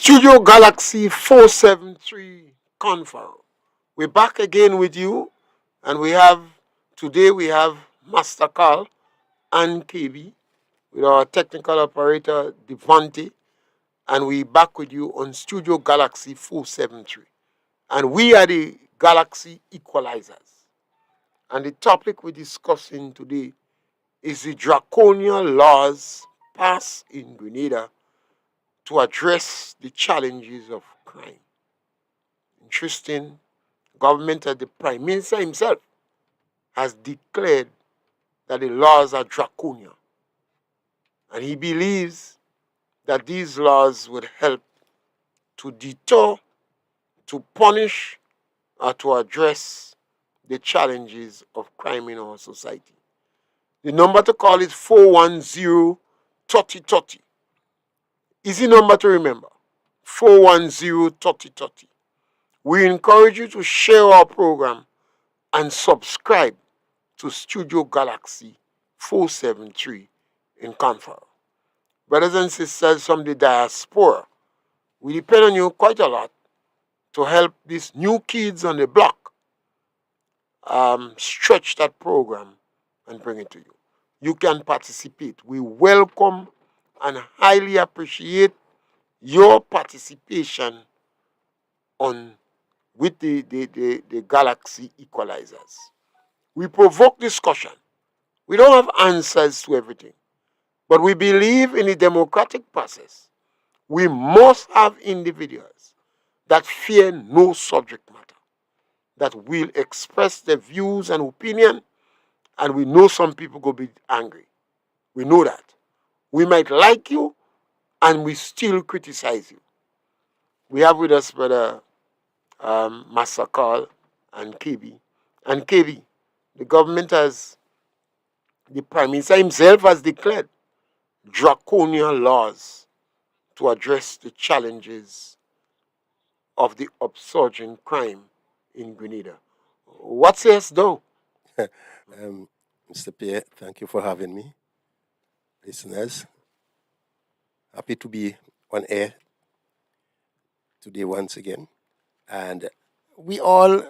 Studio Galaxy 473 Confer. We're back again with you, and today we have Master Carl and KB with our technical operator Devante, and we're back with you on Studio Galaxy 473. And we are the Galaxy Equalizers. And the topic we're discussing today is the draconian laws passed in Grenada to address the challenges of crime. Interesting, government and the Prime Minister himself has declared that the laws are draconian. And he believes that these laws would help to deter, to punish, or to address the challenges of crime in our society. The number to call is 410-3030. Easy number to remember, 410-3030. We encourage you to share our program and subscribe to Studio Galaxy 473 in Confer. Brothers and sisters from the diaspora, we depend on you quite a lot to help these new kids on the block stretch that program and bring it to you. You can participate. We welcome and highly appreciate your participation with the Galaxy Equalizers. We provoke discussion. We don't have answers to everything, but we believe in the democratic process. We must have individuals that fear no subject matter, that will express their views and opinion, and we know some people go be angry. We know that. We might like you, and we still criticize you. We have with us Brother Master Carl and KB. And KB, the government the Prime Minister himself has declared draconian laws to address the challenges of the upsurging crime in Grenada. What says though? Mr. Pierre, thank you for having me. Listeners, happy to be on air today once again. And we all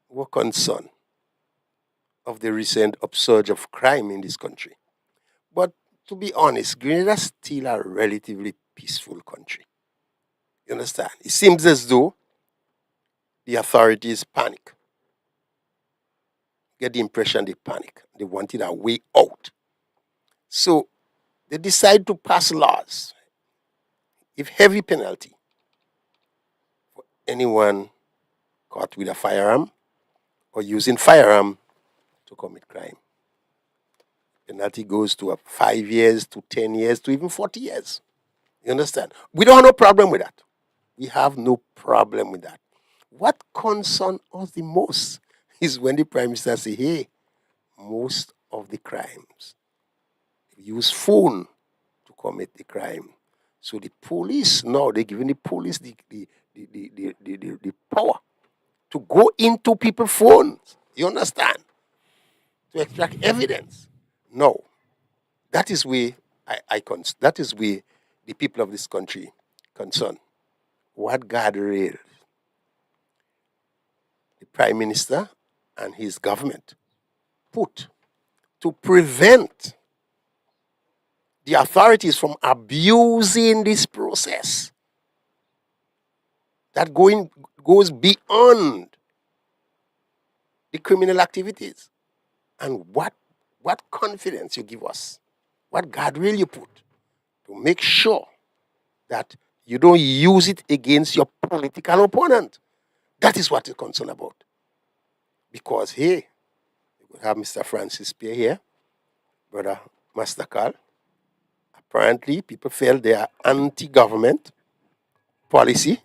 were concerned of the recent upsurge of crime in this country. But to be honest, Grenada is still a relatively peaceful country. You understand? It seems as though the authorities panic. Get the impression they panic. They wanted a way out. So they decide to pass laws, give heavy penalty for anyone caught with a firearm or using firearm to commit crime. Penalty goes to 5 years, to 10 years, to even 40 years. You understand? We don't have no problem with that. We have no problem with that. What concerns us the most is when the Prime Minister say, hey, most of the crimes use phone to commit the crime. So the police now, they're giving the police the power to go into people's phones. You understand? To extract evidence. No. That is where that is where the people of this country concerned. What guardrails the Prime Minister and his government put to prevent the authorities from abusing this process that goes beyond the criminal activities. And what confidence you give us, what guardrail you put to make sure that you don't use it against your political opponent. That is what you're concerned about. Because here, we have Mr. Francis Pierre here, Brother Master Carl. Apparently, people feel they are anti-government policy.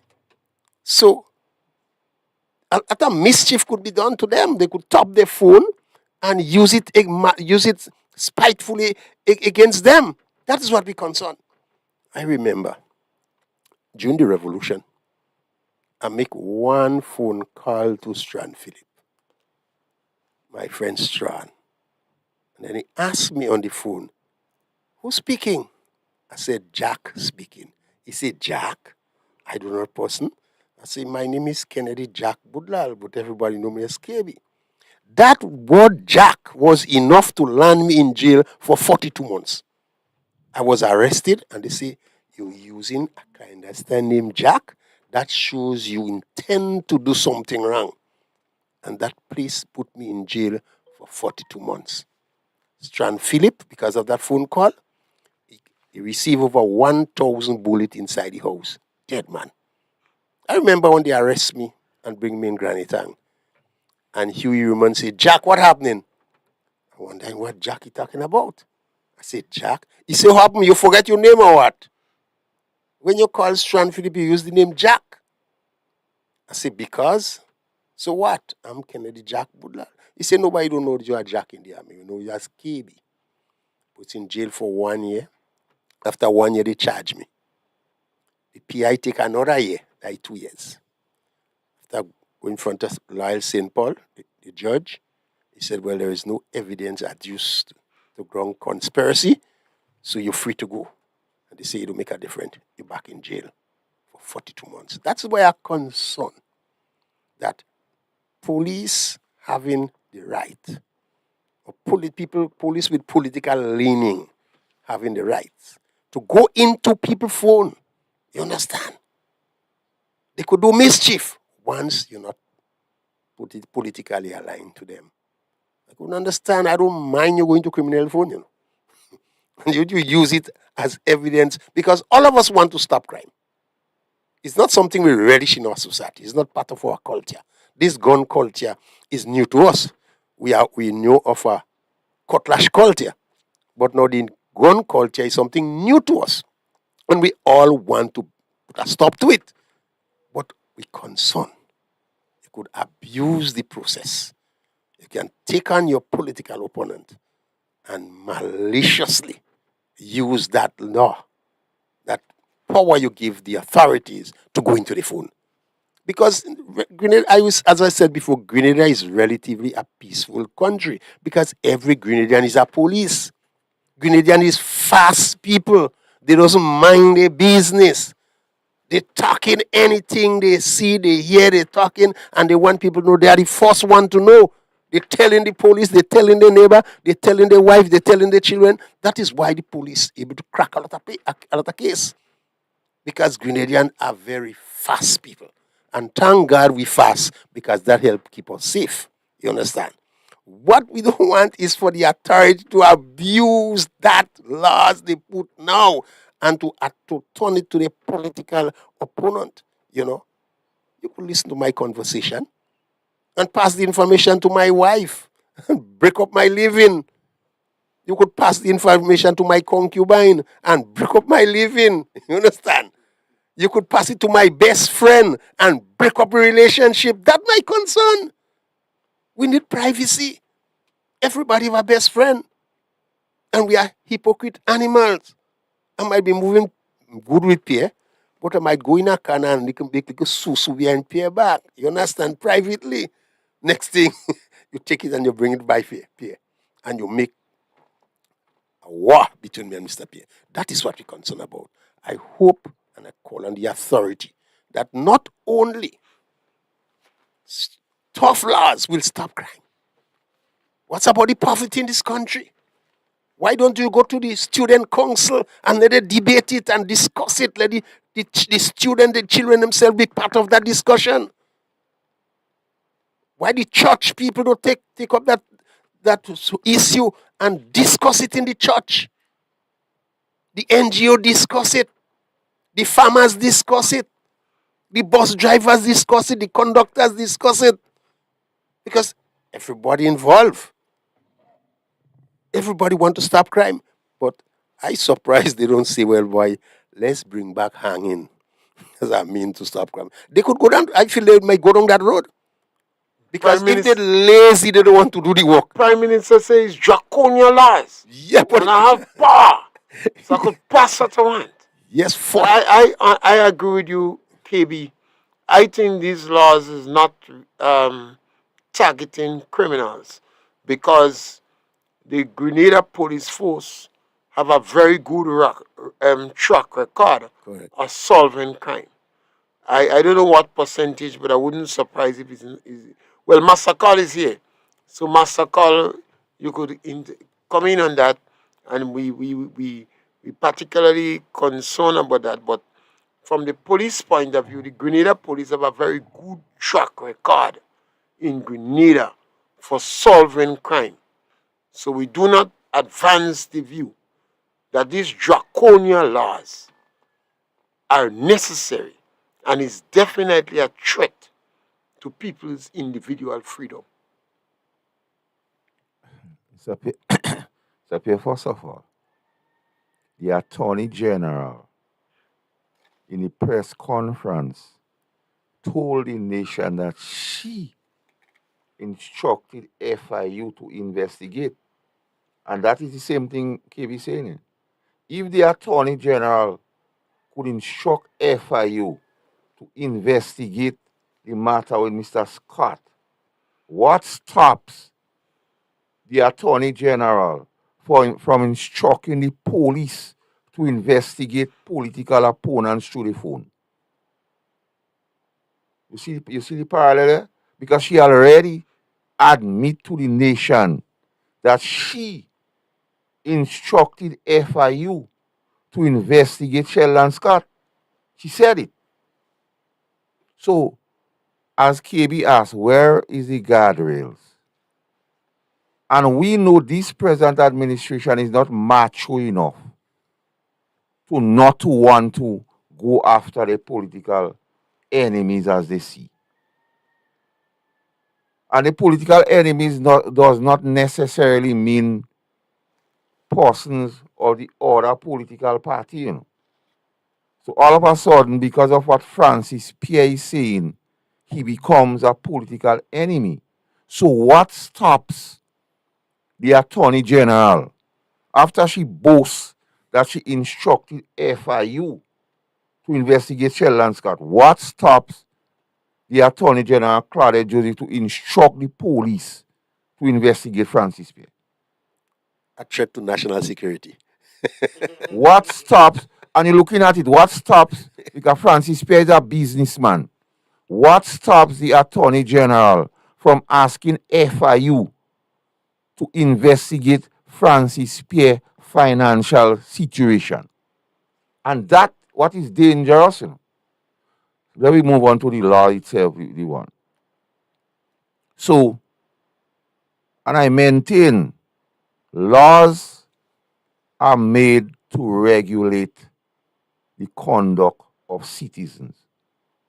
So, a mischief could be done to them. They could top their phone and use it spitefully against them. That is what we're concerned. I remember, during the revolution, I make one phone call to Strand Philip, my friend Strand. And then he asked me on the phone, who's speaking? I said, Jack speaking. He said, Jack? I don't know the person. I say, my name is Kennedy Jack Budlal, but everybody know me as KB. That word Jack was enough to land me in jail for 42 months. I was arrested, and they say, you're using a clandestine name Jack. That shows you intend to do something wrong. And that place put me in jail for 42 months. Strand Philip, because of that phone call, he received over 1,000 bullets inside the house. Dead man. I remember when they arrest me and bring me in Granny Town. And Huey Roman said, Jack, what happening? I wondering what Jack he talking about. I said, Jack? He said, what happened? You forget your name or what? When you call Strand Philip, you use the name Jack. I said, because? So what? I'm Kennedy Jack Budlal. He said, nobody don't know you are Jack in the army. You know, you are KB. Put in jail for 1 year. After 1 year, they charge me. The PI take another year, like 2 years. After going in front of Lyle St. Paul, the judge, he said, well, there is no evidence adduced to ground conspiracy, so you're free to go. And they say you don't make a difference. You're back in jail for 42 months. That's why I'm concerned that police having the right, or police with political leaning having the right to go into people's phone. You understand? They could do mischief once you're not politically aligned to them. I couldn't understand. I don't mind you going to criminal phone, you know. And you use it as evidence because all of us want to stop crime. It's not something we relish in our society. It's not part of our culture. This gun culture is new to us. We know of a cutlass culture, but now the gun culture is something new to us. And we all want to put a stop to it. But we concern. You could abuse the process. You can take on your political opponent and maliciously use that law, that power you give the authorities to go into the phone. Because Grenada, as I said before, Grenada is relatively a peaceful country because every Grenadian is a police. Grenadian is fast people. They doesn't mind their business. They talking anything they see, they hear, they talking, and they want people to know. They are the first one to know. They're telling the police, they're telling their neighbor, they're telling their wife, they're telling their children. That is why the police able to crack a lot of case. Because Grenadians are very fast people. And thank God we fast because that help keep us safe. You understand? What we don't want is for the authority to abuse that laws they put now and to turn it to the political opponent. You know, you could listen to my conversation and pass the information to my wife and break up my living. You could pass the information to my concubine and break up my living. You understand? You could pass it to my best friend and break up a relationship. That's my concern. We need privacy. Everybody have a best friend. And we are hypocrite animals. I might be moving good with Pierre, but I might go in a can and make a susu behind Pierre back. You understand? Privately. Next thing, you take it and you bring it by Pierre. And you make a war between me and Mr. Pierre. That is what we're concerned about. I hope and I call on the authority that not only tough laws will stop crime. What's about the poverty in this country? Why don't you go to the student council and let them debate it and discuss it? Let the student, the children themselves be part of that discussion. Why the church people don't take up that issue and discuss it in the church? The NGO discuss it. The farmers discuss it. The bus drivers discuss it. The conductors discuss it. Because everybody involved. Everybody want to stop crime. But I surprised they don't say, well, boy, let's bring back hanging. As I mean to stop crime. They could go down, I feel they might go down that road. Because if they're lazy, they don't want to do the work. Prime Minister says draconian laws. Yeah, but and I have power. So I could pass what I want. Yes, But I agree with you, KB. I think these laws is not targeting criminals because the Grenada Police Force have a very good track record correct. of solving crime. I don't know what percentage, but I wouldn't surprise if well, Master Call is here. So Master Call, you could come in on that, and we particularly concerned about that. But from the police point of view, the Grenada police have a very good track record in Grenada for solving crime. So we do not advance the view that these draconian laws are necessary and is definitely a threat to people's individual freedom. So, first of all, the Attorney General in the press conference told the nation that she instructed FIU to investigate. And that is the same thing KB saying. If the Attorney General could instruct FIU to investigate the matter with Mr. Scott, what stops the Attorney General from instructing the police to investigate political opponents through the phone? You see the parallel there? Because she already admit to the nation that she instructed FIU to investigate Sheldon Scott. She said it. So, as KB asked, where is the guardrails? And we know this present administration is not mature enough to not to want to go after the political enemies as they see. And the political enemies does not necessarily mean persons or the other political party, you know. So all of a sudden, because of what Francis Pierre is saying, he becomes a political enemy. So what stops the Attorney General after she boasts that she instructed FIU to investigate Sheldon Scott? What stops the Attorney General, Claudette Joseph, to instruct the police to investigate Francis Pierre? A threat to national security. What stops, and you're looking at it, what stops, because Francis Pierre is a businessman, what stops the Attorney General from asking FIU to investigate Francis Pierre financial situation? And that, what is dangerous, you know? Then we move on to the law itself, the one. So, and I maintain, laws are made to regulate the conduct of citizens.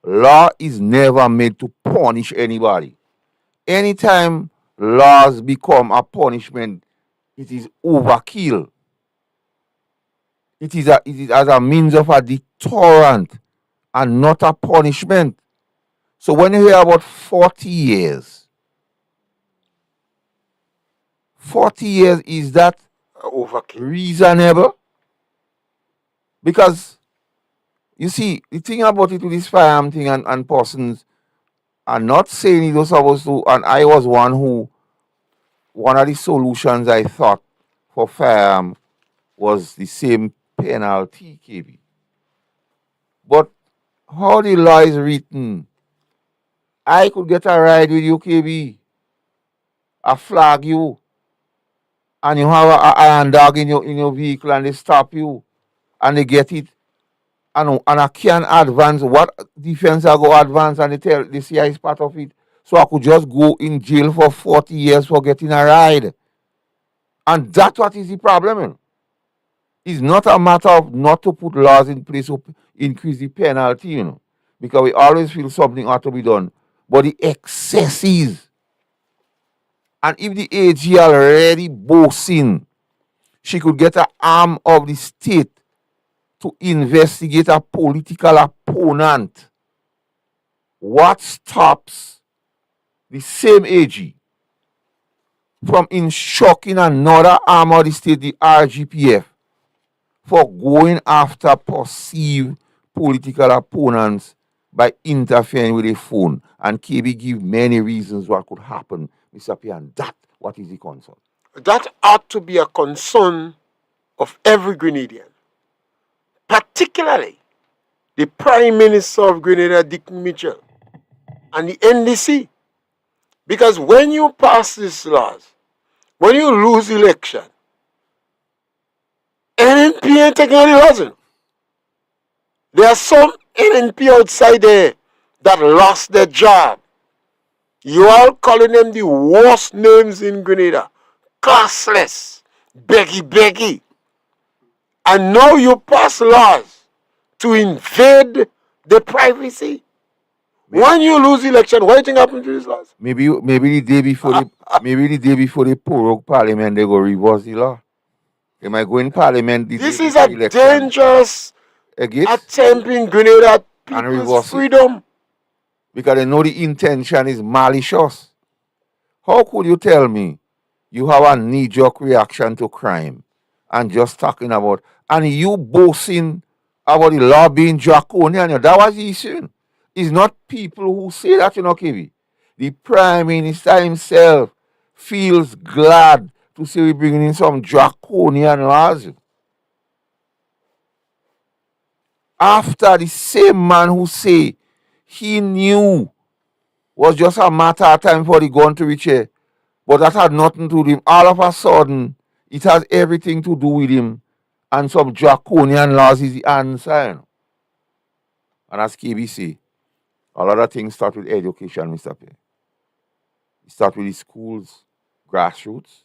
Law is never made to punish anybody. Anytime laws become a punishment, it is overkill. It is as a means of a deterrent and not a punishment. So when you hear about 40 years, 40 years, is that Overkill. reasonable? Because you see, the thing about it with this firearm thing and persons are not saying it was supposed to, and I was one of the solutions I thought for firearm was the same penalty, KB. But how the law is written, I could get a ride with you, KB. I flag you, and you have a iron dog in your vehicle, and they stop you, and they get it, and I can't advance. What defense I go advance, and they say is part of it. So I could just go in jail for 40 years for getting a ride. And that's what is the problem. You know. It's not a matter of not to put laws in place to increase the penalty, you know, because we always feel something ought to be done. But the excesses, and if the AG already boasting, she could get an arm of the state to investigate a political opponent. What stops the same AG from instructing another arm of the state, the RGPF, for going after perceived political opponents by interfering with a phone? And KB give many reasons what could happen, Mr. P, and that what is the concern? That ought to be a concern of every Grenadian, particularly the Prime Minister of Grenada, Dick Mitchell, and the NDC. Because when you pass these laws, when you lose election, NNP ain't taking any losing. There are some NNP outside there that lost their job. You are calling them the worst names in Grenada. Classless, beggy. And now you pass laws to invade the privacy. When you lose election, what do you think happened to these laws? Maybe the day before the prorogue parliament, they go reverse the law. They might go in parliament This day is before a election dangerous again attempt in Grenada at and people's reverse it freedom. because they know the intention is malicious. How could you tell me you have a knee-jerk reaction to crime and just talking about and you boasting about the law being draconian? That was the issue. It's not people who say that, KB. The Prime Minister himself feels glad to see we bringing in some draconian laws. After the same man who say he knew was just a matter of time for the gun to reach here, but that had nothing to do with him. All of a sudden, it has everything to do with him, and some draconian laws is the answer. And as KBC, a lot of things start with education, Mr. P. It starts with the schools, grassroots.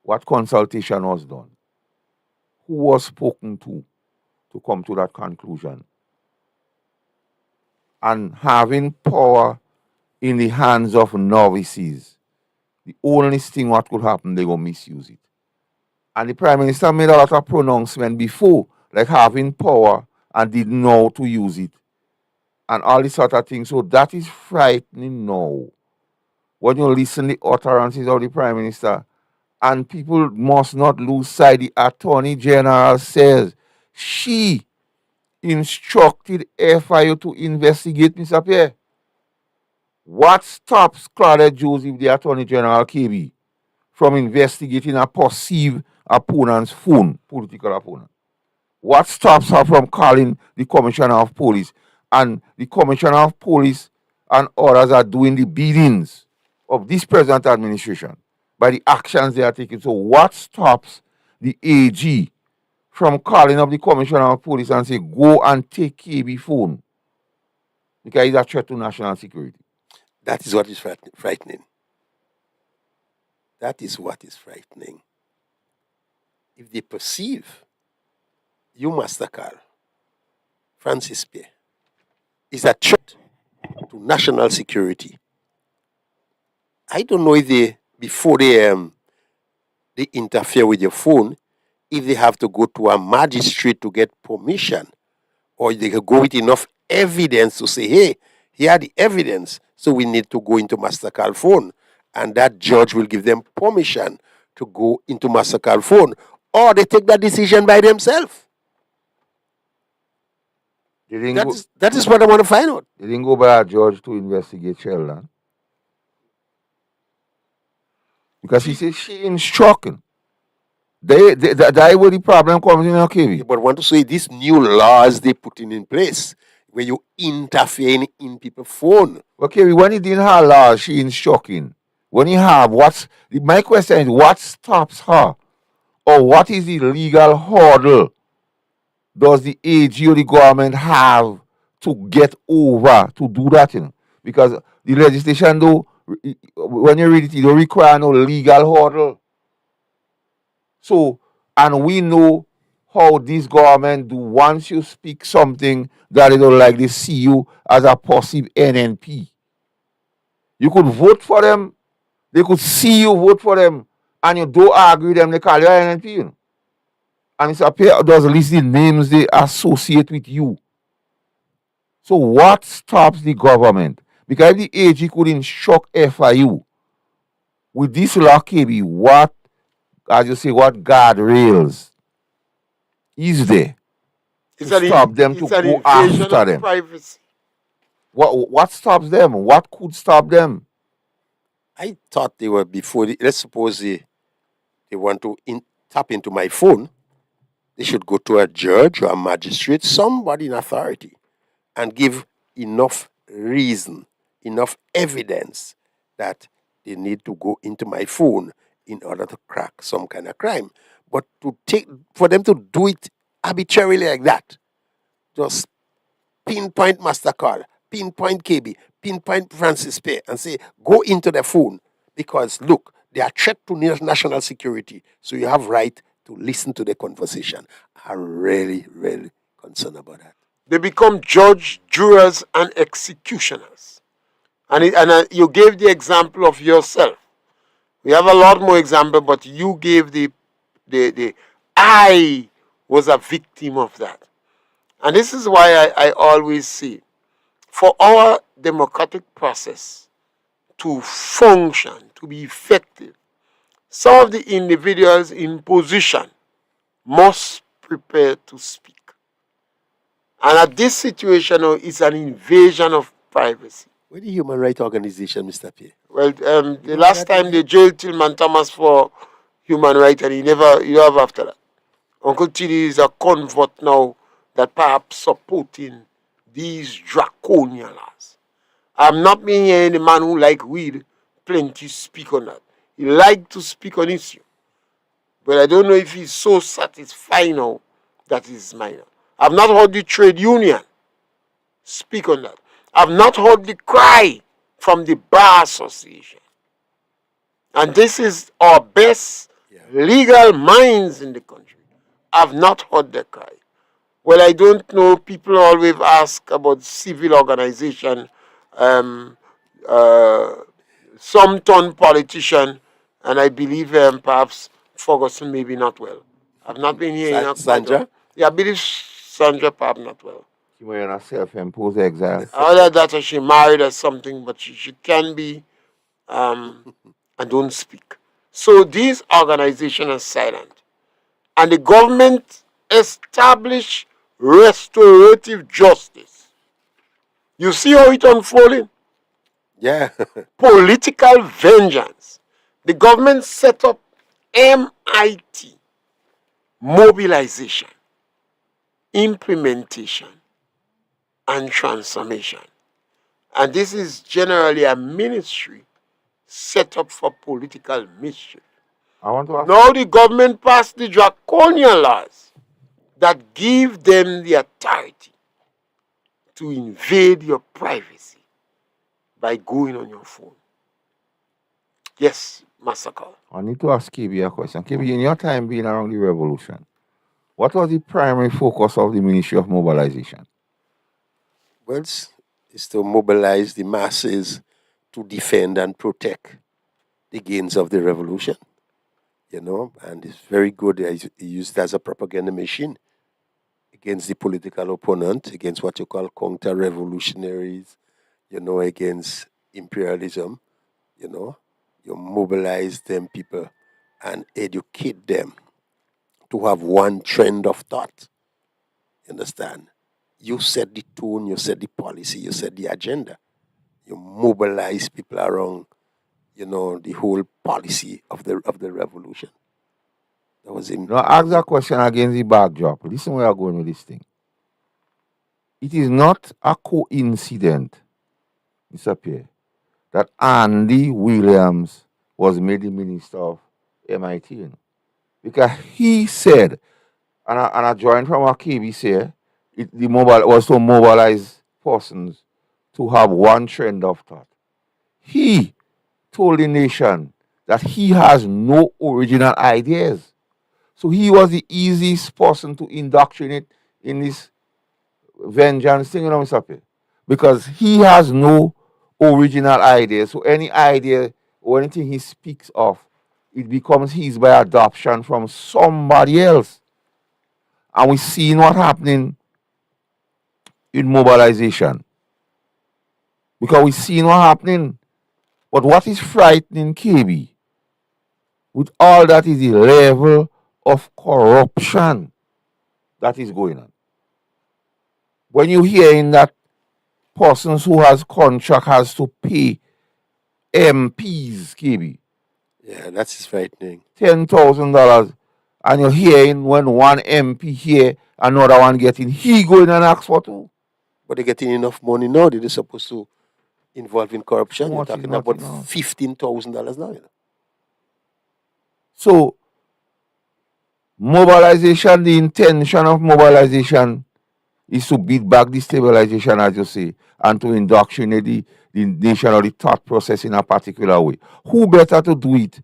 What consultation was done? Who was spoken to come to that conclusion? And having power in the hands of novices, the only thing what could happen, they will misuse it. And the Prime Minister made a lot of pronouncement before, like having power and didn't know how to use it. And all this sort of thing. So that is frightening now. When you listen to the utterances of the Prime Minister, and people must not lose sight, the Attorney General says she instructed FIU to investigate Mr. Pierre. What stops Claudette Joseph, the Attorney General KB, from investigating a perceived opponent's phone, political opponent? What stops her from calling the Commissioner of Police? And the Commissioner of Police and others are doing the biddings of this present administration by the actions they are taking. So what stops the AG from calling up the Commissioner of Police and say, go and take KB phone? Because it's a threat to national security. That is what is frightening. That is what is frightening. If they perceive you, Master Carl, Francis Pierre, is a threat to national security, I don't know if they, before they interfere with your phone, if they have to go to a magistrate to get permission, or they can go with enough evidence to say, hey, here are the evidence, so we need to go into Master Carl phone, and that judge will give them permission to go into Master Carl phone, or they take that decision by themselves. That is what I want to find out. They didn't go by a judge to investigate Sheldon. Because he says she instructing. That where the problem comes in, okay? But I want to say these new laws they putting in place where you interfere in people's phone. Okay, when he didn't have laws, she instructing. When you have, my question is, what stops her? Or what is the legal hurdle does the AG or the government have to get over to do that? Because the legislation, though, when you read it, it don't require no legal hurdle. So, and we know how this government do. Once you speak something that they don't like, they see you as a possible NNP. You could vote for them, they could see you vote for them, and you don't agree with them, they call you NNP. And it's appear does list the names they associate with you. So what stops the government? Because if the AG could instruct FIU with this law, KB, what, as you say, what guardrails is there to stop them to go after them? Privacy. What stops them? What could stop them? I thought they were before. Let's suppose they want to tap into my phone. They should go to a judge or a magistrate, somebody in authority, and give enough reason, enough evidence that they need to go into my phone in order to crack some kind of crime. But for them to do it arbitrarily like that, just pinpoint MasterCard, pinpoint KB, pinpoint Francis Pay, and say, go into the phone because look, they are threat to national security, so you have right to listen to the conversation. I'm really, really concerned about that. They become judge, jurors, and executioners. And you gave the example of yourself. We have a lot more examples, but you gave the I was a victim of that. And this is why I always say, for our democratic process to function, to be effective, some of the individuals in position must prepare to speak. And at this situation, it's an invasion of privacy. Where the human rights organization, Mr. P? Well, the last time they jailed Tillman Thomas for human rights, and you have after that. Uncle Tilly is a convert now that perhaps supporting these draconian laws. I'm not being any man who like weed plenty speak on that. He like to speak on issue. But I don't know if he's so satisfied now that is minor. I've not heard the trade union speak on that. I've not heard the cry from the Bar Association. And this is our best legal minds in the country. I've not heard the cry. Well, I don't know. People always ask about civil organization, some ton politician, and I believe perhaps Ferguson maybe not well. I've not been here. Sandra? Yeah, I believe Sandra perhaps not well. She went on a self-imposed exile. Other that she married or something, but she can be and don't speak. So these organizations are silent. And the government established restorative justice. You see how it unfolding? Yeah. Political vengeance. The government set up MIT, mobilization, implementation, and transformation. And this is generally a ministry set up for political mischief. I want to ask. Now the government passed the draconian laws that give them the authority to invade your privacy by going on your phone. Yes, Master Carl. I need to ask KB a question. KB, in your time being around the revolution, what was the primary focus of the Ministry of Mobilization? Well, it's to mobilize the masses to defend and protect the gains of the revolution. And it's very good. It's used as a propaganda machine against the political opponent, against what you call counter-revolutionaries, against imperialism. You mobilize them people and educate them to have one trend of thought. You understand? You set the tone, you set the policy, you set the agenda. You mobilize people around, the whole policy of the revolution. That was in. Now, ask that question against the backdrop. Listen where I'm going with this thing. It is not a coincidence, Mr. Pierre, that Andy Williams was made the minister of MIT. Because he said, and I joined from what KB said, the mobile was to mobilize persons to have one trend of thought. He told the nation that he has no original ideas. So he was the easiest person to indoctrinate in this vengeance thing, Mr. P. Because he has no original ideas. So any idea or anything he speaks of, it becomes his by adoption from somebody else. And we see what happening in mobilization. Because we see what happening. But what is frightening, KB, with all that is the level of corruption that is going on. When you hear in that persons who has contract has to pay MPs, KB. Yeah, that's frightening. $10,000. And you're hearing when one MP here, another one getting, he going and ask for two. But they're getting enough money now. They're supposed to involve in corruption. You're Nothing, talking about nothing, no. $15,000 now. So mobilization, the intention of mobilization is to beat back destabilization, as you say, and to indoctrinate the nation or the thought process in a particular way. Who better to do it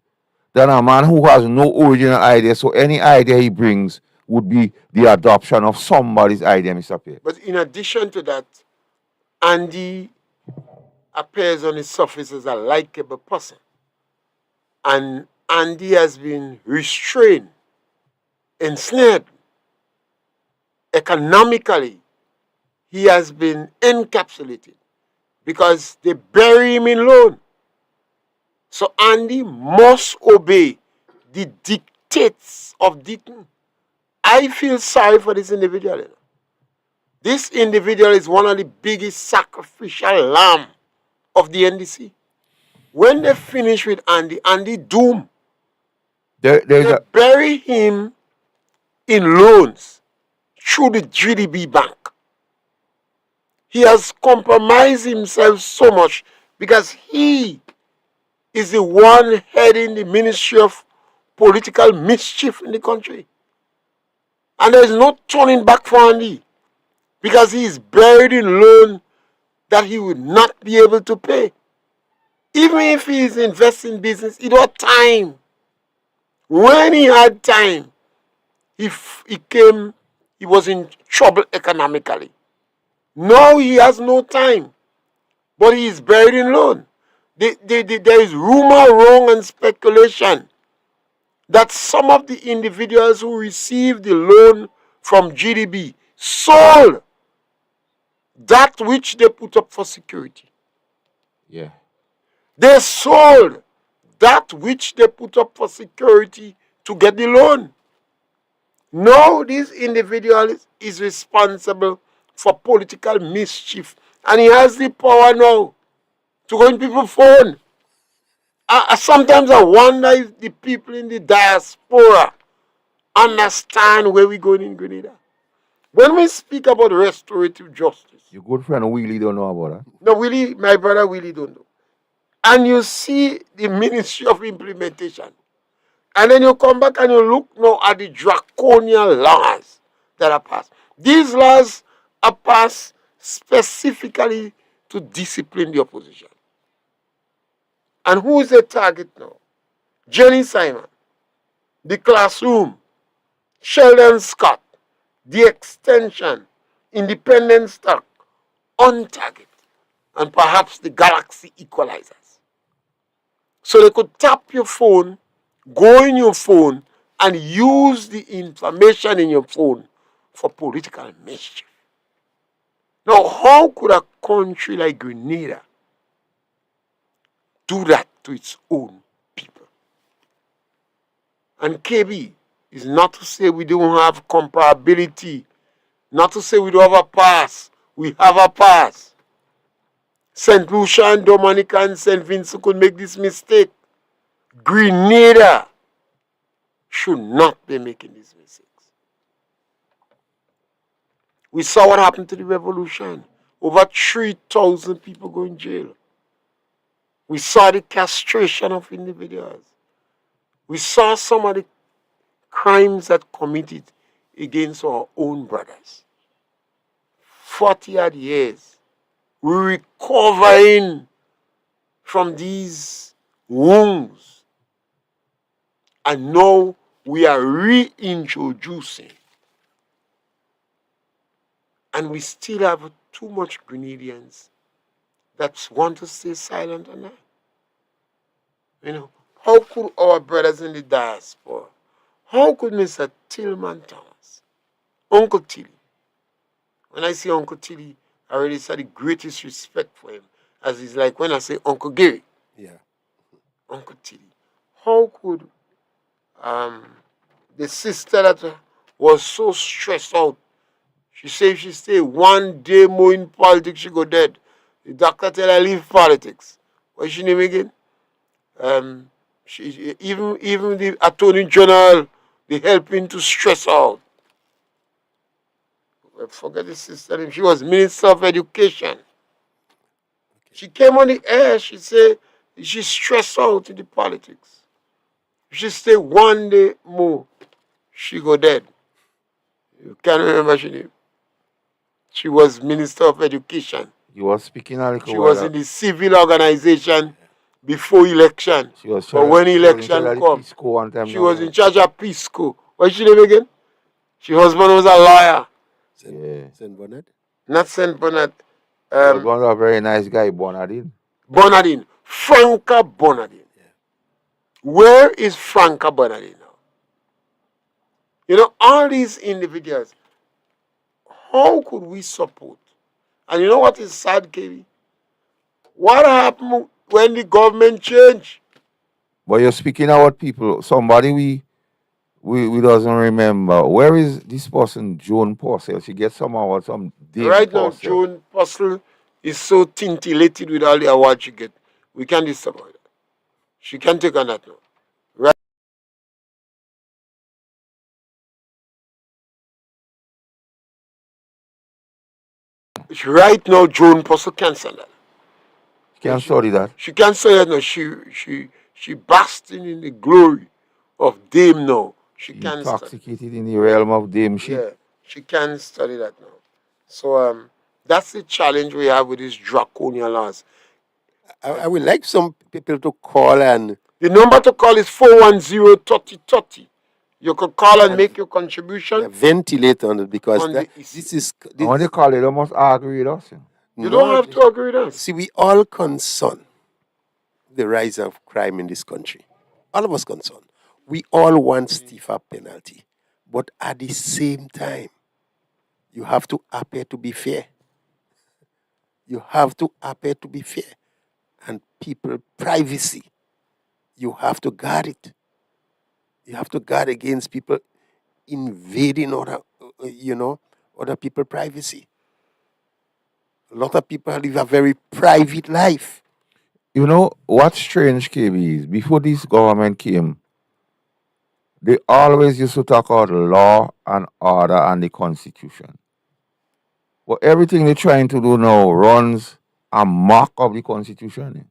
than a man who has no original idea? So any idea he brings would be the adoption of somebody's idea, Mr. Pierre. But in addition to that, Andy appears on the surface as a likable person. And Andy has been restrained, ensnared. Economically, he has been encapsulated because they bury him in loan. So Andy must obey the dictates of Deaton. I feel sorry for this individual. You know. This individual is one of the biggest sacrificial lamb of the NDC. When they finish with Andy, Andy doom. There's They a, bury him in loans through the GDB Bank. He has compromised himself so much because he is the one heading the Ministry of Political Mischief in the country. And there is no turning back for Andy because he is buried in loan that he would not be able to pay. Even if he is investing in business, he don't have time. When he had time, he was in trouble economically. Now he has no time, but he is buried in loan. There is rumor, wrong, and speculation that some of the individuals who received the loan from GDB sold that which they put up for security. yeah. They sold that which they put up for security to get the loan. Now this individual is responsible for political mischief, and he has the power now to go in people's phone. Sometimes I wonder if the people in the diaspora understand where we're going in Grenada. When we speak about restorative justice, Your good friend Willie don't know about that. no, Willie, my brother Willie don't know. And you see the Ministry of Implementation. And then you come back and you look now at the draconian laws that are passed. These laws are passed specifically to discipline the opposition. And who is the target now? Jenny Simon, the classroom, Sheldon Scott, the extension, independent stock, on target, and perhaps the galaxy equalizers. So they could tap your phone, go in your phone, and use the information in your phone for political mischief. Now, how could a country like Grenada do that to its own people? And KB is not to say we don't have comparability, not to say we don't have a pass. We have a pass. St. Lucia and Dominica and St. Vincent could make this mistake. Grenada should not be making these mistakes. We saw what happened to the revolution. Over 3,000 people go in jail. We saw the castration of individuals. We saw some of the crimes that committed against our own brothers. 40-odd years. We're recovering from these wounds. And now we are reintroducing. And we still have too much Grenadians that want to stay silent on that. You know, how could our brothers in the diaspora, how could Mr. Tillman Thomas, Uncle Tilly, when I say Uncle Tilly, I already said the greatest respect for him, as it's like when I say Uncle Gary. Yeah. Uncle Tilly. How could the sister that was so stressed out, she said if she stay one day more in politics, she go dead. The doctor tell her leave politics. What's she name again? Even the Attorney General They help him to stress out. I forget the sister name. She was Minister of Education. She came on the air. She said she's stressed out in the politics. If she stay one day more, she go dead. You can't remember she name. She was Minister of Education. You was speaking a little She while was in the civil organization before election. She was But trying, when she was in charge election of the come, Peace Corps one time. she now, was right? in charge of Peace Corps. What's she name again? She husband was a lawyer. Yeah. Saint Bernard? Not Saint Bernard. Was one of a very nice guy, Bonadine. Bonadine. Franca Bonadine. Where is Franca Bonadine now? You know, all these individuals, how could we support? And you know what is sad, KB? What happened when the government changed? But you're speaking about people, somebody we doesn't remember. Where is this person, Joan Purcell? She gets somehow or some Dave Right now, Purcell. Joan Purcell is so tintillated with all the awards she get. We can't disturb her. She can't take on that now. Right, right now, Joan Purcell can't stand that. Can't study that. She can't say that now. She basking in the glory of Dame now. She can't study. Intoxicated in the realm of Dame shit. Yeah, she can't study that now. So that's the challenge we have with these draconian laws. I would like some people to call and The number to call is 410-3030. You could call and make your contribution. ventilate on it because On that, the issue. this is. And when they call it, they must agree with us. You don't have to agree with us. See, we all concern the rise of crime in this country. All of us concerned. We all want stiffer penalty. But at the same time, you have to appear to be fair. You have to appear to be fair. And people, privacy, you have to guard it. You have to guard against people invading other people's privacy. A lot of people live a very private life. You know what's strange, KB, is before this government came, they always used to talk about law and order and the constitution. But everything they're trying to do now runs a mock of the constitution.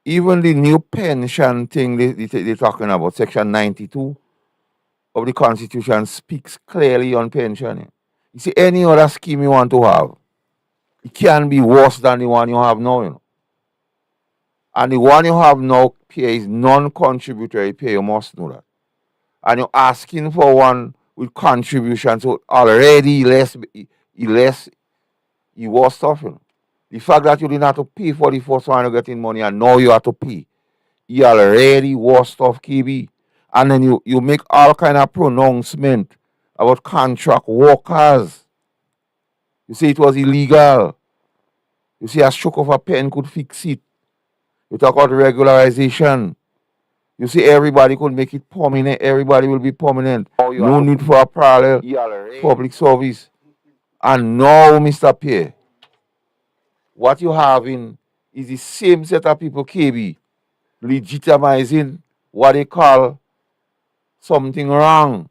Even the new pension thing they're talking about, section 92 of the constitution speaks clearly on pension. You see, any other scheme you want to have, it can be worse than the one you have now. And the one you have now pay is non-contributory pay, you must know that. And you're asking for one with contribution, so already less worse stuff. The fact that you didn't have to pay for the first one, you're getting money, and now you have to pay. You already worse stuff, KB. And then you make all kind of pronouncement about contract workers. You say it was illegal. You say a stroke of a pen could fix it. You talk about regularization. You see, everybody could make it permanent. Everybody will be permanent. No need for a parallel public service. And now, Mr. Pierre, what you having is the same set of people, KB, legitimizing what they call something wrong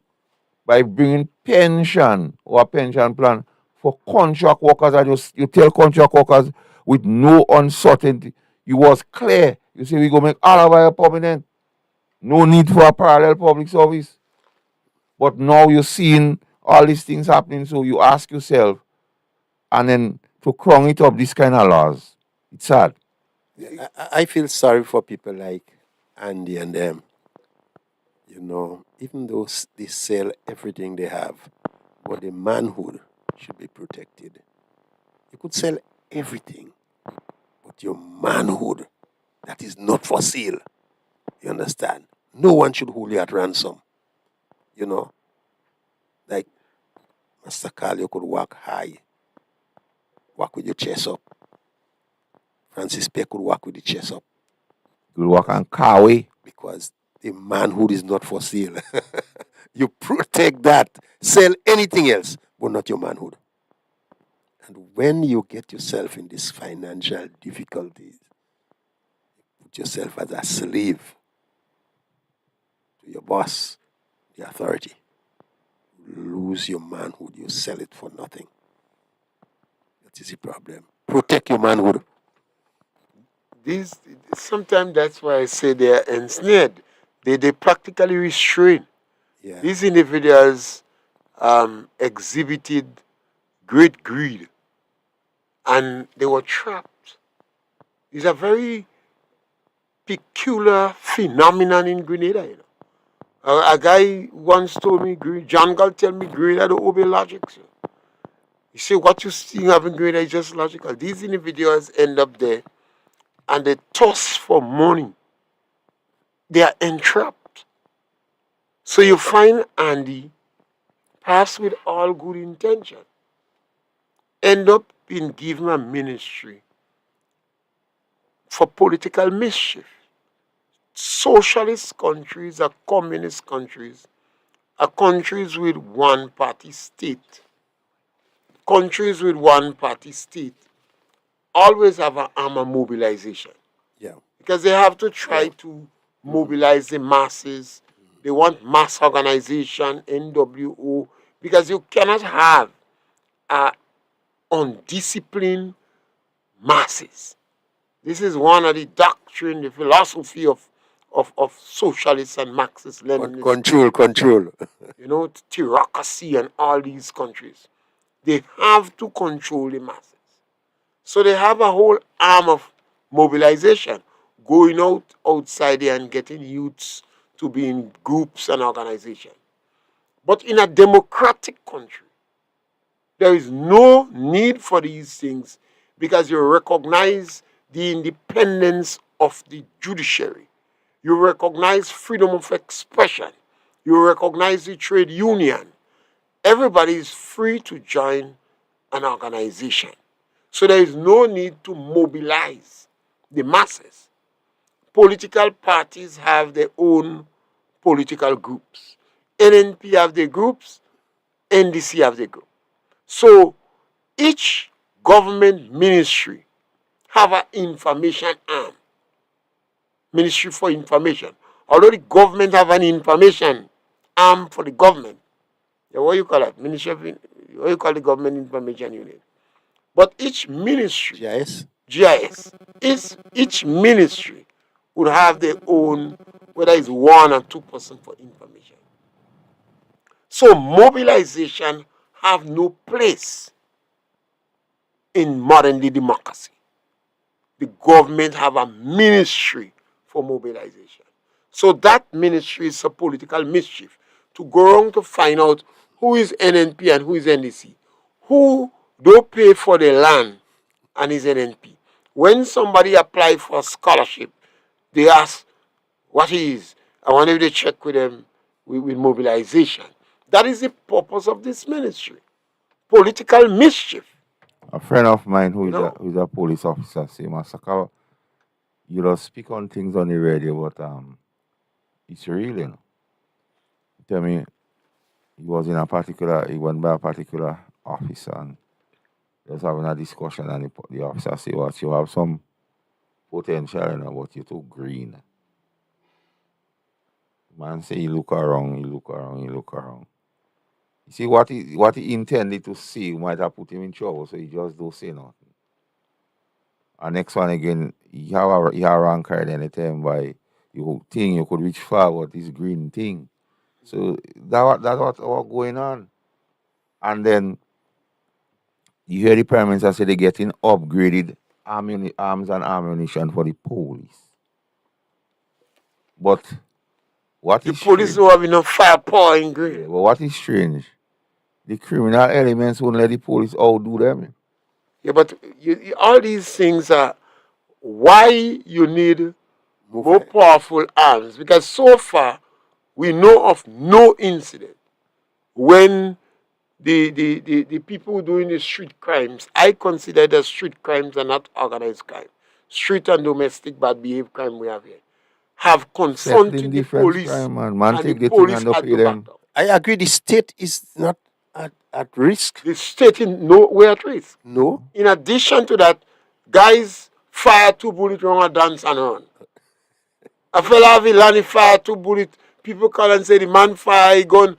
by bringing pension or a pension plan for contract workers. And you tell contract workers with no uncertainty, you was clear. You say, we go make all of our permanent. No need for a parallel public service. But now you're seeing all these things happening, so you ask yourself, and then to crunk it up, this kind of laws, it's sad. I feel sorry for people like Andy and them. Even though they sell everything they have, but the manhood should be protected. You could sell everything, but your manhood, that is not for sale. You understand? No one should hold you at ransom. Like Master Carl, you could walk high, walk with your chest up. Francis Peck could walk with the chest up. You walk on carway. Because the manhood is not for sale. You protect that. Sell anything else, but not your manhood. And when you get yourself in these financial difficulties, put yourself as a slave to your boss, the authority. Lose your manhood, you sell it for nothing. That is the problem. Protect your manhood. These sometimes that's why I say they are ensnared. They practically restrain. Yeah. These individuals exhibited great greed, and they were trapped. It's a very peculiar phenomenon in Grenada. You know, a guy once told me, John Gall tell me, Grenada don't obey logic. Sir. You see, what you see having Grenada is just logical. These individuals end up there, and they toss for money. They are entrapped. So you find Andy, perhaps with all good intention, end up being given a ministry for political mischief. Socialist countries are communist countries, are countries with one party state. Countries with one party state always have an armor mobilization Yeah. because they have to try to mobilize the masses. They want mass organization, NWO, because you cannot have undisciplined masses. This is one of the doctrine, the philosophy of socialists and Marxist Leninists. Control. You know, theocracy and all these countries. They have to control the masses. So they have a whole arm of mobilization, going outside there and getting youths to be in groups and organizations. But in a democratic country, there is no need for these things because you recognize the independence of the judiciary. You recognize freedom of expression. You recognize the trade union. Everybody is free to join an organization. So there is no need to mobilize the masses. Political parties have their own political groups. NNP have their groups, NDC have their group. So each government ministry have an information arm. Ministry for Information. Although the government have an information arm for the government. Yeah, what you call it? Ministry of, what you call the government information unit. But each ministry, GIS, each ministry would have their own, whether it's 1 or 2% for information. So mobilization have no place in modern day democracy. The government have a ministry for mobilization. So that ministry is a political mischief to go around to find out who is NNP and who is NDC. Who don't pay for the land and is NNP. When somebody apply for a scholarship, they ask what he is. I want you to check with them with mobilization. That is the purpose of this ministry. Political mischief. A friend of mine who You is know? who is a police officer say, Masaka, you don't speak on things on the radio, but it's real, you know. Tell me, he went by a particular officer and they was having a discussion and the officer say, well, you have some potential, you know, but you're too green. Man say he look around. You see what he intended to say might have put him in trouble, so he just don't say nothing. And next one again, he have a rank card anytime by you think you could reach far with this green thing. So that's what going on. And then you hear the Prime Minister say they're getting upgraded arms and ammunition for the police. But what The is police strange, don't have enough firepower in Green. but what is strange, the criminal elements won't let the police outdo them. Yeah, but all these things are why you need more powerful arms. Because so far, we know of no incident when the people doing the street crimes, I consider that street crimes are not organized crime. Street and domestic bad behavior crime we have here have Settling confronted the different police, crime, man and take the the thing police and don't had pay to them. back up. I agree the state is not at risk. The state in nowhere at risk. No. In addition to that, guys fire 2 bullets wrong and dance and run. A fella have a land, he fire 2 bullets, people call and say the man fire gun.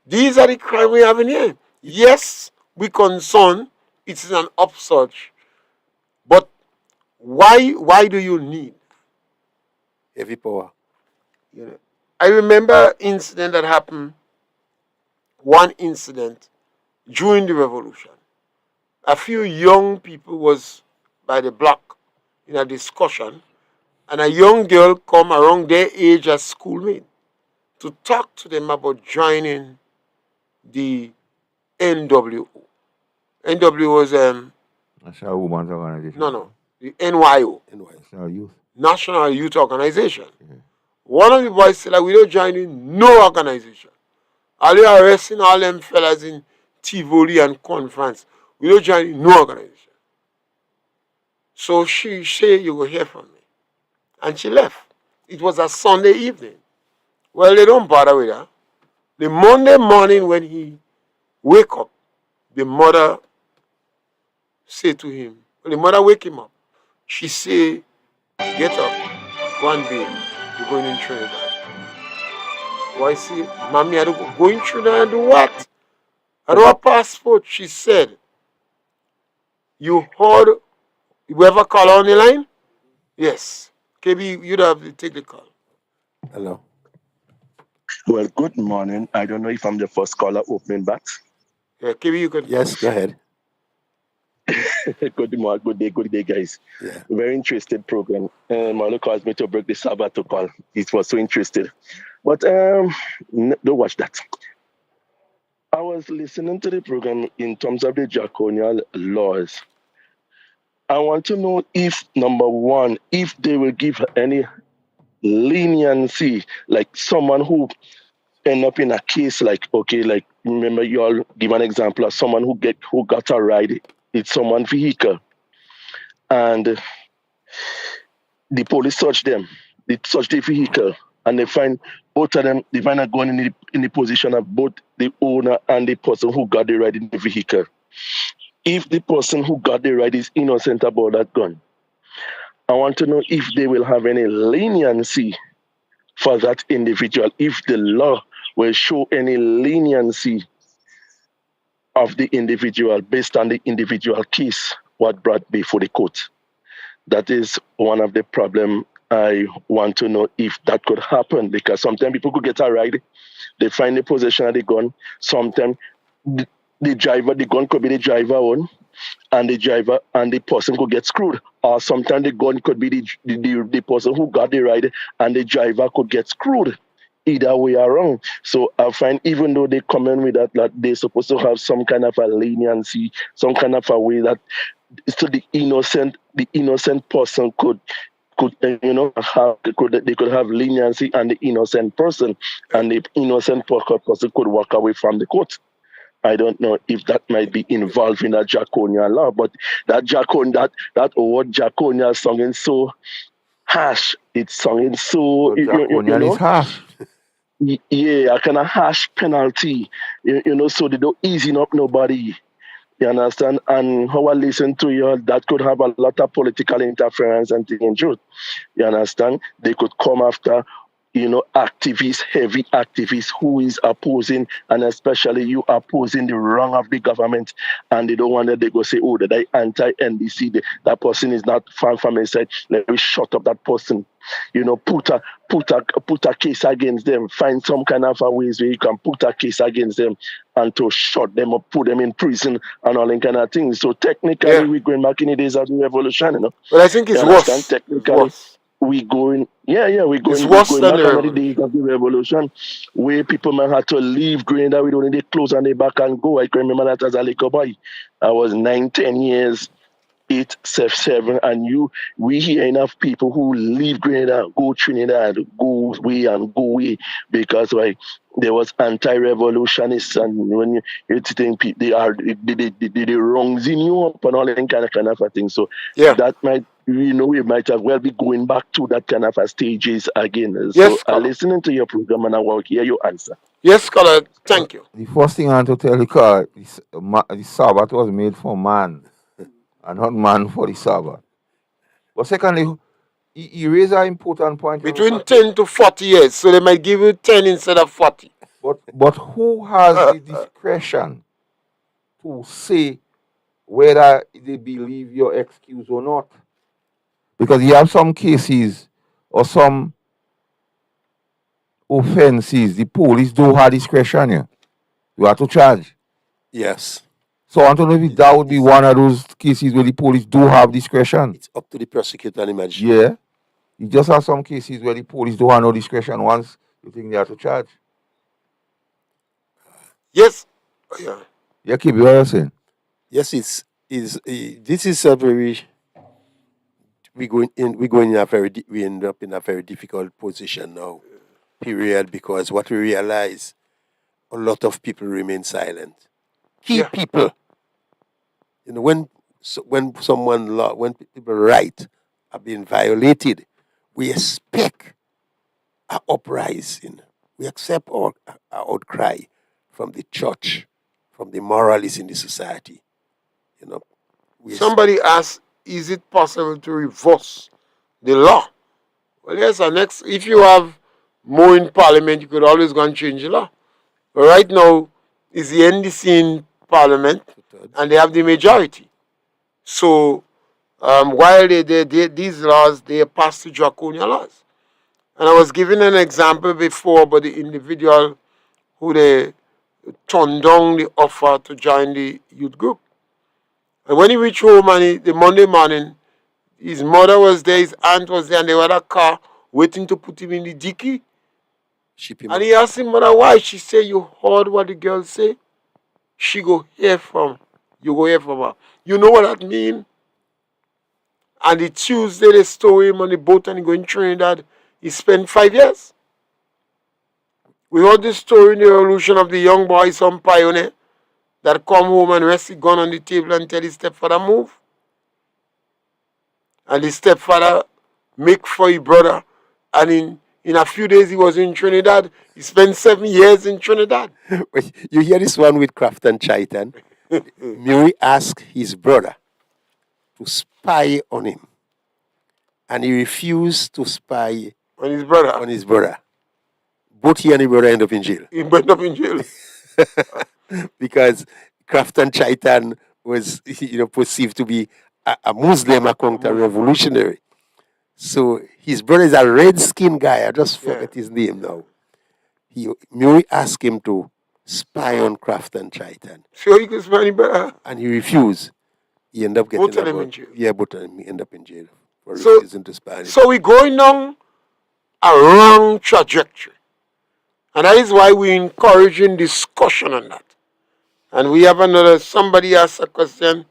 These are the crime we have in here. Yes, we concern it's an upsurge, but why do you need? Heavy power. You know, I remember incident that happened. One incident during the revolution. A few young people was by the block in a discussion, and a young girl come around their age as schoolmate to talk to them about joining the NWO. NWO was National Women's Organization. no, the NYO, National Youth. National Youth Organization. One of the boys said, like, we don't join in no organization. Are you arresting all them fellas in Tivoli and Conference? We don't join in no organization. So she said, you will hear from me. And she left. It was a Sunday evening. Well, they don't bother with her. The Monday morning when he wake up, the mother say to him, when the mother wake him up, she say, get up, go and bathe. You're going in Trinidad. Why say, Mommy, I don't go in Trinidad and do what? I don't have a passport. She said, you heard, you ever call on the line? Yes. KB, you'd have to take the call. Hello. Well, good morning. I don't know if I'm the first caller opening back. Yeah, KB, you can. Yes, go ahead. Good morning, good day, guys. Yeah. Very interested program. Marlo calls me to break the Sabbath to call. It was so interested. But don't watch that. I was listening to the program in terms of the draconian laws. I want to know if, number one, if they will give any leniency, like someone who end up in a case like, okay, like remember you all give an example of someone who got a ride in someone's vehicle and the police search them, they search the vehicle and they find both of them, they find a gun in the position of both the owner and the person who got the ride in the vehicle. If the person who got the ride is innocent about that gun, I want to know if they will have any leniency for that individual, if the law will show any leniency of the individual based on the individual case what brought before the court. That is one of the problems I want to know if that could happen, because sometimes people could get a ride, they find the possession of the gun, sometimes the gun could be the driver own, and the driver and the person could get screwed. Or sometimes the gun could be the person who got the ride and the driver could get screwed. Either way around. So I find even though they come in with that they're supposed to have some kind of a leniency, some kind of a way that so the innocent person could they could have leniency and the innocent person, and the innocent person could walk away from the court. I don't know if that might be involved in a draconian law, but that word draconian songing so harsh. It's songing so Draconian is harsh. Yeah, a kind of harsh penalty. So they don't easing up nobody. You understand? And how I listen to you, that could have a lot of political interference and things in truth. You understand? They could come after activists, heavy activists who is opposing, and especially you opposing the wrong of the government, and they don't want that they go say, oh, that I anti-NDC, that person is not fan from inside, let me shut up that person. Put a case against them, find some kind of a ways where you can put a case against them and to shut them up, put them in prison and all that kind of things. So technically, we're going back in the days of the revolution, But I think it's worse. Technically, we're going It's worse than back the on the days of the revolution, where people might have to leave Grenada with only their clothes on their back and go. I can remember that as a little boy. I was 9, 10 years, 8, 7, and we hear enough people who leave Grenada, go Trinidad, go away, because there was anti-revolutionists, and when you think they wrongs in you up and all that kind of a thing. So that might, we might as well be going back to that kind of a stages again. Yes, so I'm listening to your program and I will hear your answer. Yes, scholar, thank you. The first thing I want to tell you, Carl, the Sabbath was made for man, and not man for the Sabbath. But secondly, he raised an important point. Between 10 to 40 years. So they might give you 10 instead of 40. But who has the discretion to say whether they believe your excuse or not? Because you have some cases or some offenses, the police do have discretion here. You have to charge. Yes. So I don't know if that would be one of those cases where the police do have discretion. It's up to the prosecutor and the magistrate. Yeah. You just have some cases where the police don't have no discretion once you think they have to charge. Yes. Yeah. Yeah, keep what you're saying. Yes, this is a very we end up in a very difficult position now, period, because what we realize, a lot of people remain silent. Key Yeah. people. You know, when people right are being violated, we expect an uprising. We accept our outcry from the church, from the moralists in the society. You know, Somebody asked, is it possible to reverse the law? Well, yes, if you have more in parliament, you could always go and change the law. But right now, it's the NDC in parliament, and they have the majority. So, while these laws, they are passed to draconian laws. And I was giving an example before about the individual who they turned down the offer to join the youth group. And when he reached home the Monday morning, his mother was there, his aunt was there, and they were in a car waiting to put him in the dicky. And he asked his mother why. She said, you heard what the girl say? You go hear from her. You know what that mean? And the Tuesday they stow him on the boat and he go in Trinidad. He spent 5 years. We heard the story in the revolution of the young boy, some pioneer, that come home and rest the gun on the table and tell his stepfather move. And the stepfather make for his brother. And in a few days he was in Trinidad. He spent 7 years in Trinidad. You hear this one with Crafton Chaitan. Murray asked his brother to spy on him. And he refused to spy on his brother. Both he and his brother end up in jail. He went up in jail. Because Crafton Chaitan was perceived to be a Muslim, a counter-revolutionary. So his brother is a red-skinned guy. I just forget his name now. Murray asked him to spy on Crafton Chaitan. Sure, he could spy on his brother. And he refused. He ended up getting both of them in jail. Yeah, both of them end up in jail for refusing to spy on him. So we're going down a wrong trajectory. And that is why we're encouraging discussion on that. And we have somebody asked a question,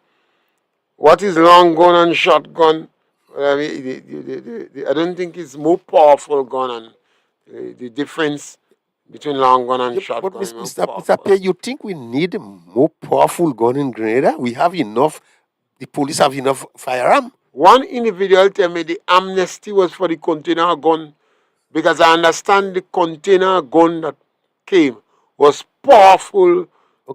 what is long gun and shotgun? I don't think it's more powerful gun, and the difference between long gun and shotgun. But Mr. Pierre, you think we need a more powerful gun in Grenada? We have enough, the police have enough firearm. One individual tell me the amnesty was for the container gun, because I understand the container gun that came was powerful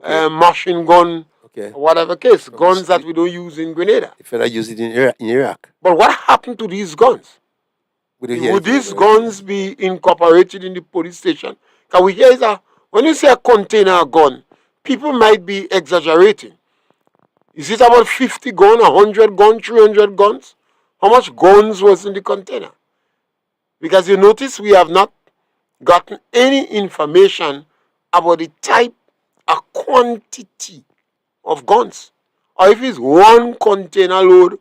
machine gun, whatever case, guns that we don't use in Grenada. If I use it in Iraq. But what happened to these guns? Would these guns be incorporated in the police station? Can we hear that? When you say a container gun, people might be exaggerating. Is it about 50 guns, 100 guns, 300 guns? How much guns was in the container? Because you notice we have not gotten any information about the type or quantity of guns. Or if it's one container load,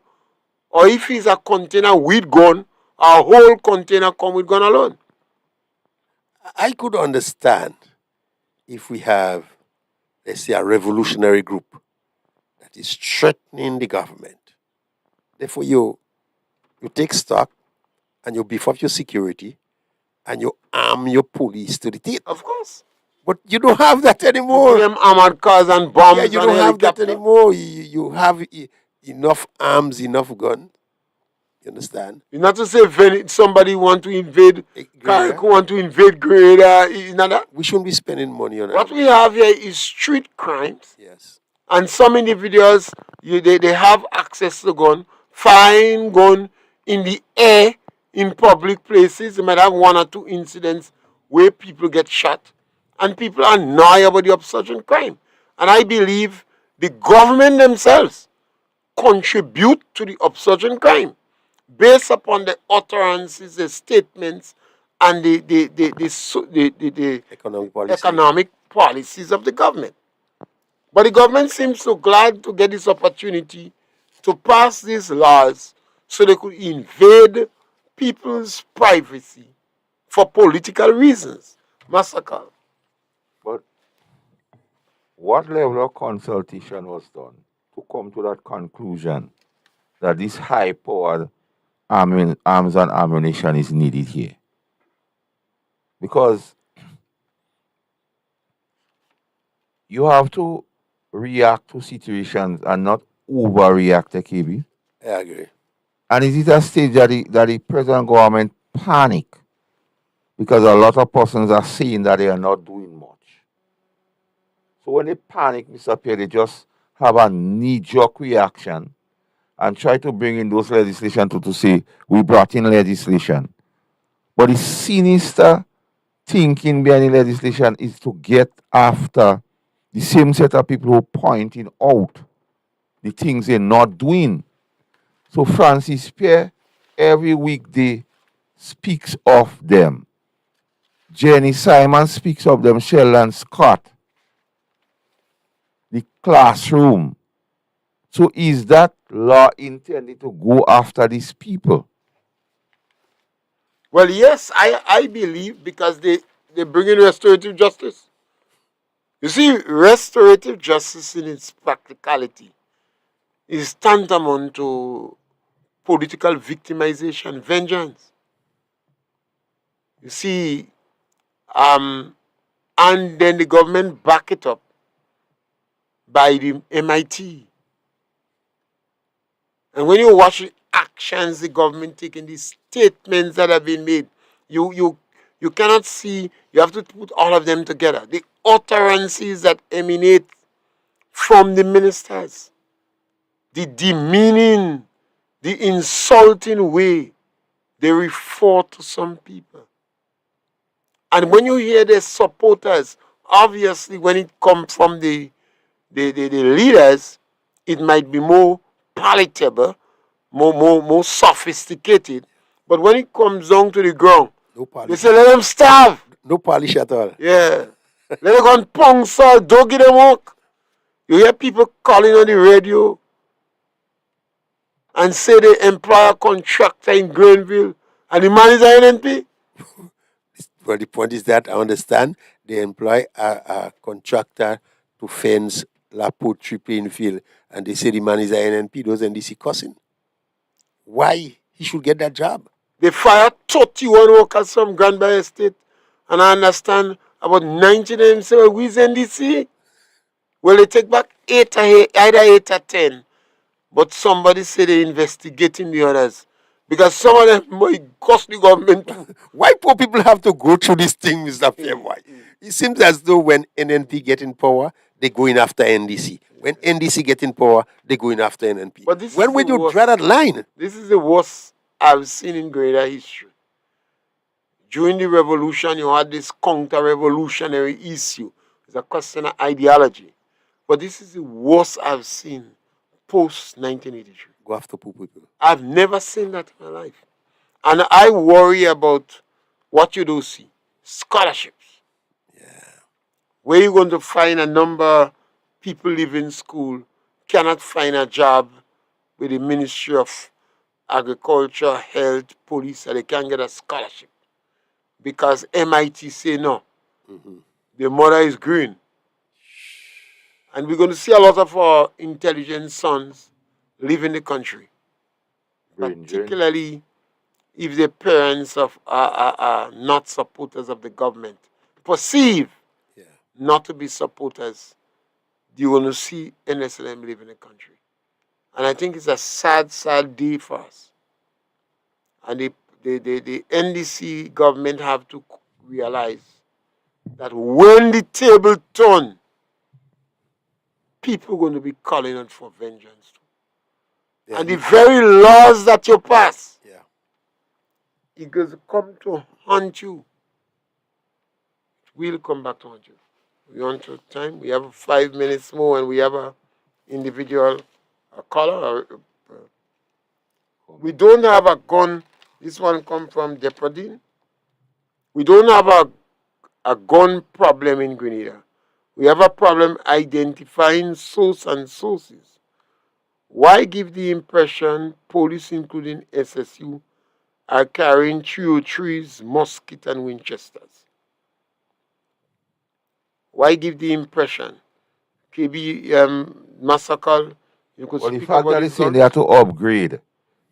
or if it's a container with gun, a whole container come with gun alone. I could understand if we have, let's say, a revolutionary group that is threatening the government. Therefore, you take stock and you beef up your security and you arm your police to the teeth. Of course. But you don't have that anymore. Them armored cars and bombs. Yeah, you don't have that anymore. You have enough arms, enough guns. You understand? It's not to say if somebody want to invade Grenada. We shouldn't be spending money on that. What we have here is street crimes. Yes. And some individuals, they have access to gun, find gun in the air in public places. You might have one or two incidents where people get shot, and people are annoyed about the upsurge in crime. And I believe the government themselves contribute to the upsurge in crime based upon the utterances, the statements, and the Economic policy. economic policies of the government. But the government seems so glad to get this opportunity to pass these laws so they could invade people's privacy for political reasons. Massacre. But what level of consultation was done to come to that conclusion that this high-powered arms and ammunition is needed here? Because you have to react to situations and not overreact, KB. I agree. And is it a stage that the present government panic because a lot of persons are saying that they are not doing much? So when they panic, Mr. Pierre, they just have a knee-jerk reaction and try to bring in those legislation to say, we brought in legislation. But the sinister thinking behind the legislation is to get after the same set of people who pointing out the things they're not doing. So Francis Pierre, every weekday, speaks of them. Jenny Simon speaks of them, Sheldon Scott. The classroom. So is that law intended to go after these people? Well, yes, I believe because they bring in restorative justice. You see, restorative justice in its practicality is tantamount to political victimization, vengeance. You see, and then the government back it up by the MIT. And when you watch the actions the government taking, the statements that have been made, you cannot see, you have to put all of them together. The utterances that emanate from the ministers, the demeaning, the insulting way they refer to some people. And when you hear the supporters, obviously when it comes from the leaders, it might be more palatable, more sophisticated. But when it comes down to the ground, No they polish. say, let them starve. No polish at all. Yeah. Let them go and pong salt, don't give them work. You hear people calling on the radio and say they employ a contractor in Granville and the man is an NNP. Well, the point is that I understand they employ a contractor to fence La Poultry Plainfield, and they say the man is an NNP, those NDC cussing. Why he should get that job? They fired 31 workers from Grand Bay Estate, and I understand about 90 of them say, well, who's NDC? Well, they take back either 8 or 10. But somebody said they're investigating the others. Because some of them might cost the government too. Why poor people have to go through this thing, Mr. Pierre? Why? It seems as though when NNP get in power, they go in after NDC. When NDC get in power, they go in after NNP. But this When is will the you worst. draw that line? This is the worst I've seen in greater history. During the revolution, you had this counter-revolutionary issue. It's a question of ideology. But this is the worst I've seen post-1983. Go after poor people. I've never seen that in my life. And I worry about what you do see. Scholarships. Where you going to find a number of people leaving school, cannot find a job with the Ministry of Agriculture, Health, Police, and they can't get a scholarship. Because MIT say no. The mother is green. And we're going to see a lot of our intelligent sons leaving the country. Particularly if the parents are not supporters of the government, perceive not to be supporters, you're going to see NSLM leaving the country. And I think it's a sad, sad day for us. And the NDC government have to realize that when the table turn, people are going to be calling out for vengeance. Yeah. And the very laws that you pass, eagles come to haunt you, it will come back to haunt you. We on to time. We have 5 minutes more, and we have a individual, a caller. We don't have a gun. This one come from Depradine. We don't have a gun problem in Grenada. We have a problem identifying source and sources. Why give the impression police, including SSU, are carrying 303s, musket, and Winchesters? Why give the impression? KB Massacre, you could Well, the speak fact about that they this say gun? they have to upgrade,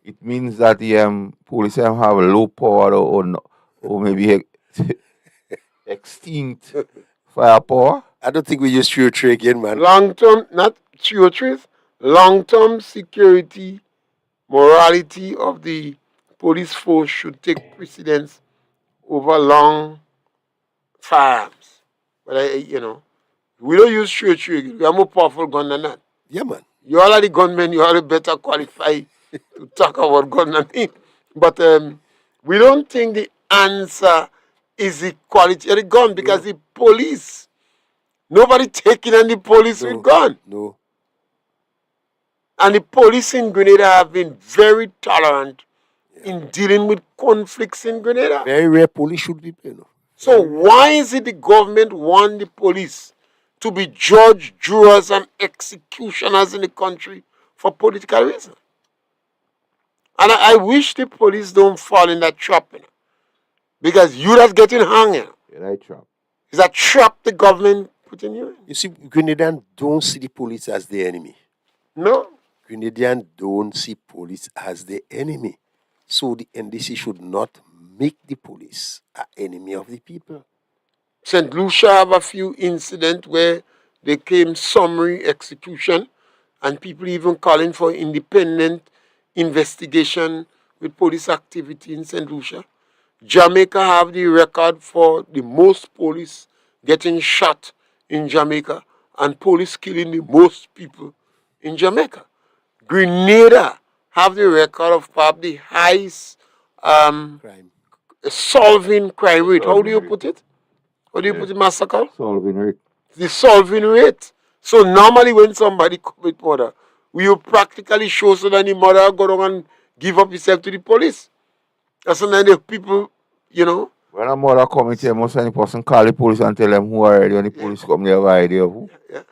it means that the police have low power or maybe extinct firepower. I don't think we use 303 again, man. Long-term, not 303s, long-term security, morality of the police force should take precedence over long firearms. But we don't use 303. We are more powerful gun than that. Yeah, man. You all are the gunmen, you are better qualified to talk about gun than me. But we don't think the answer is the quality of the gun, because the police, nobody taking any police with gun. No. And the police in Grenada have been very tolerant in dealing with conflicts in Grenada. Very rare police should be, So why is it the government want the police to be judge, jurors, and executioners in the country for political reasons? And I wish the police don't fall in that trap, because you that's getting hung, Yeah, that trap. is a trap the government putting you in. You see, Grenadians don't see the police as the enemy. No. Grenadians don't see police as the enemy. So the NDC should not make the police an enemy of the people. St. Lucia have a few incidents where they came summary execution, and people even calling for independent investigation with police activity in St. Lucia. Jamaica have the record for the most police getting shot in Jamaica and police killing the most people in Jamaica. Grenada have the record of probably the highest Crime. solving crime rate. How do you put it? How do you put it, Massacre? Solving rate. The solving rate. So normally when somebody commit murder, we will practically show so that the murderer go down and give up himself to the police. And so then the people, When a murder commit here, most of the person call the police and tell them who are when the police come, they have an idea of who. Yeah.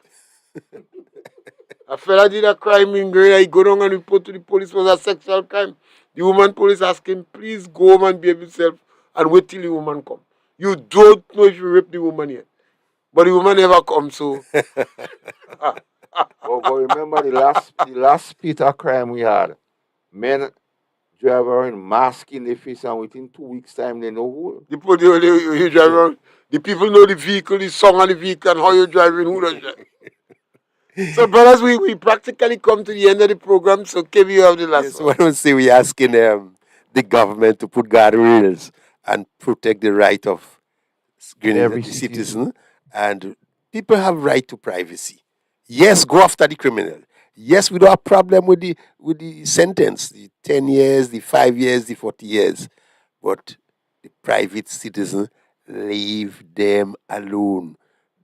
A fella did a crime in Grenada, he go down and report to the police was a sexual crime. The woman police ask him, please go home and behave yourself and wait till the woman come. You don't know if you rape the woman yet. But the woman never comes, so. But remember the last Peter crime we had. Men drive around mask in the face, and within 2 weeks' time they know who. You drive around. The people know the vehicle, the song of the vehicle, and how you're driving, who does that. So, brothers, we practically come to the end of the program, so KB, you have the last Yes, one. I would say we're asking the government to put guardrails and protect the right of Every the citizen. And people have right to privacy. Yes, go after the criminal. Yes, we don't have problem with the sentence, the 10 years, the 5 years, the 40 years. But the private citizen, leave them alone.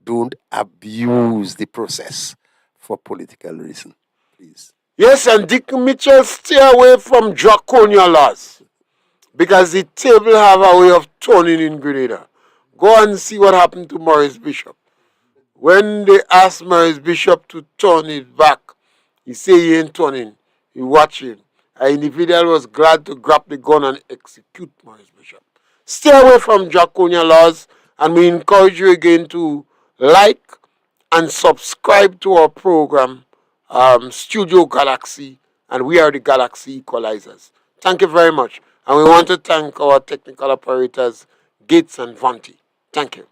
Don't abuse the process for political reason, please. Yes, and Dick Mitchell, stay away from draconian laws, because the table have a way of turning in Grenada. Go and see what happened to Maurice Bishop. When they asked Maurice Bishop to turn it back, he said he ain't turning. He watching. An individual was glad to grab the gun and execute Maurice Bishop. Stay away from draconian laws, and we encourage you again to like and subscribe to our program, Studio Galaxy, and we are the Galaxy Equalizers. Thank you very much. And we want to thank our technical operators, Gates and Vanti. Thank you.